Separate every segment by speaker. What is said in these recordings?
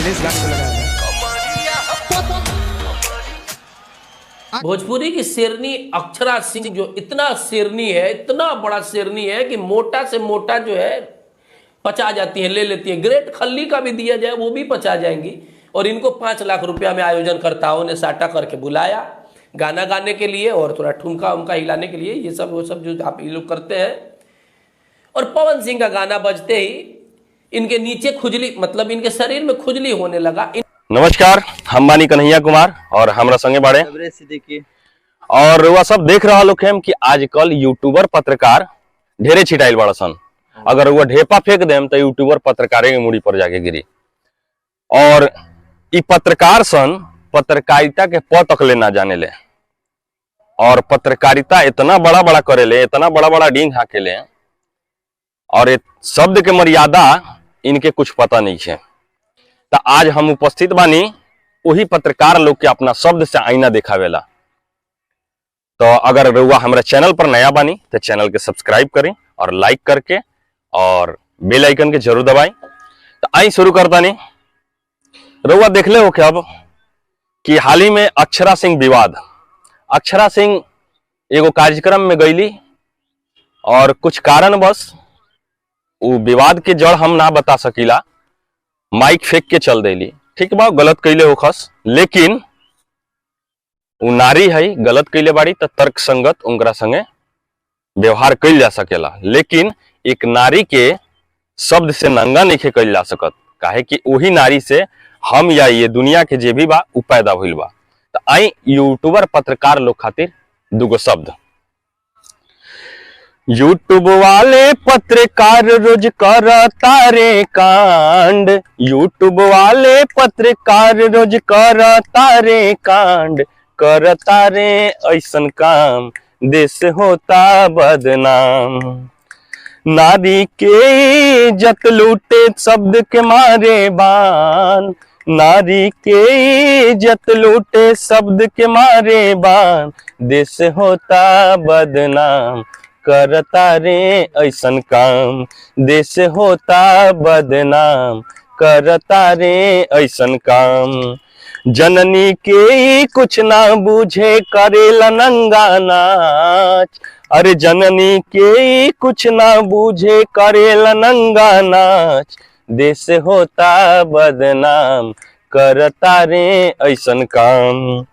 Speaker 1: इस गाने को लगाया था।
Speaker 2: भोजपुरी की शेरनी अक्षरा सिंह जो इतना शेरनी है, इतना बड़ा शेरनी है कि मोटा से मोटा जो है पचा जाती है, ले लेती है। ग्रेट खल्ली का भी दिया जाए वो भी पचा जाएंगी। और इनको 5 लाख रुपया में आयोजनकर्ताओं ने साटा करके बुलाया गाना गाने के लिए और थोड़ा ठुमका उमका हिलाने के लिए। ये सब वो सब जो आप ये लोग करते हैं। और पवन सिंह का गाना बजते ही इनके नीचे खुजली, मतलब इनके शरीर में खुजली होने लगा।
Speaker 3: नमस्कार, हम बानी कन्हैया कुमार और हमरा संगे बाड़े और वह सब देख रहा लोग हम कि आजकल यूट्यूबर पत्रकार ढेरे छिटाइल बड़ा सन। अगर वह ढेपा फेंक देम तो यूट्यूबर पत्रकारे की मुड़ी पर जाके गिरी। और ई पत्रकार सन पत्रकारिता के प तक ले ना जाने ले और पत्रकारिता इतना बड़ा बड़ा करे ले, इतना बड़ा बड़ा डींग हाके ले और शब्द के मर्यादा इनके कुछ पता नहीं है। तो आज हम उपस्थित बानी वही पत्रकार लोग के अपना शब्द से आईना दिखावेला। तो अगर रउआ हमारे चैनल पर नया बानी तो चैनल के सब्सक्राइब करें और लाइक करके और बेल आइकन के जरूर दबाएं। तो आई शुरू करता नहीं। रउआ देख ले हो क्या अब कि हाल ही में अक्षरा सिंह विवाद, अक्षरा सिंह एगो कार्यक्रम में गईली और कुछ कारणवश वो विवाद के जड़ हम ना बता सकीला, माइक फेंक के चल देली। ठीक बा, गलत कैले हो खस, लेकिन वो नारी है, गलत कैले बाड़ी तो तर्क संगत उनकरा संगे व्यवहार कैल जा सकेला। लेकिन एक नारी के शब्द से नंगा नहीं कैल जा सकत, काहे कि वही नारी से हम या ये दुनिया के जे भी बा उ पैदा हुई बा। तो आई यूट्यूबर पत्रकार लोग खातिर दुगो शब्द। यूट्यूब वाले पत्रकार रोज करता रे कांड, यूट्यूब वाले पत्रकार रोज करता रे कांड, करता रे ऐसन काम देश होता बदनाम। नारी के इज्जत लूटे शब्द के मारे बान, नारी के इज्जत लूटे शब्द के मारे बान, देश होता बदनाम, करता रे ऐसन काम देश होता बदनाम, करता रे ऐसन काम। जननी के कुछ ना बूझे करेला नंगा नाच, अरे जननी के कुछ ना बूझे करेला नंगा नाच, देश होता बदनाम, करता रे ऐसन काम।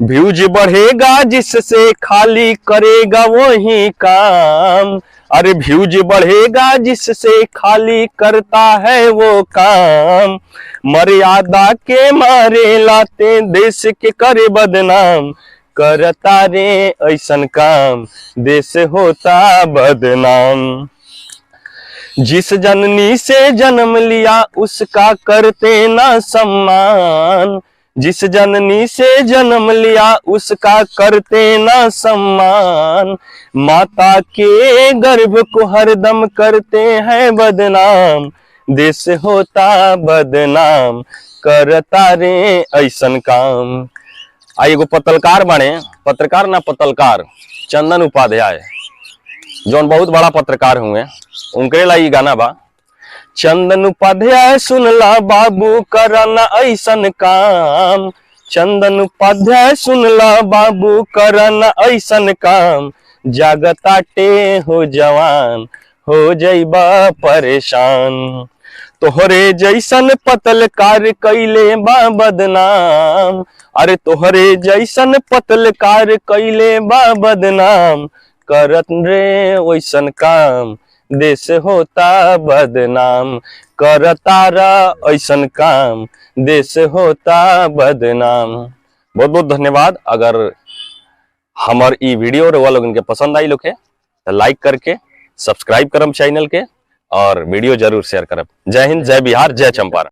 Speaker 3: व्यूज बढ़ेगा जिससे खाली करेगा वही काम, अरे व्यूज बढ़ेगा जिससे खाली करता है वो काम। मर्यादा के मारे लाते देश के करे बदनाम, करता रे ऐसन काम देश होता बदनाम। जिस जननी से जन्म लिया उसका करते ना सम्मान, जिस जननी से जन्म लिया उसका करते ना सम्मान। माता के गर्भ को हरदम करते हैं बदनाम, देश होता बदनाम, करता रे ऐसन काम। आई एगो पत्रकार बने, पत्रकार ना पत्रकार चंदन उपाध्याय जौन बहुत बड़ा पत्रकार हुए, उनके ला गाना बा। चंदन उपाध्याय सुनला बाबू करना ऐसन काम, चंदन उपाध्याय सुनला बाबू करना ऐसन काम। जागताटे हो जवान हो जइबा परेशान, तोहरे जैसन पत्रकार कैले बा बदनाम, अरे तोहरे जैसन पत्रकार कैले बा बदनाम। करत रे वैसन काम देश होता बदनाम, करतारा ऐसन काम देश होता बदनाम। बहुत बहुत धन्यवाद। अगर हमार ई वीडियो रउआ लोगन के पसंद आई लोग के तो लाइक करके सब्सक्राइब करम चैनल के और वीडियो जरूर शेयर करब। जय हिंद, जय बिहार, जय चंपारण।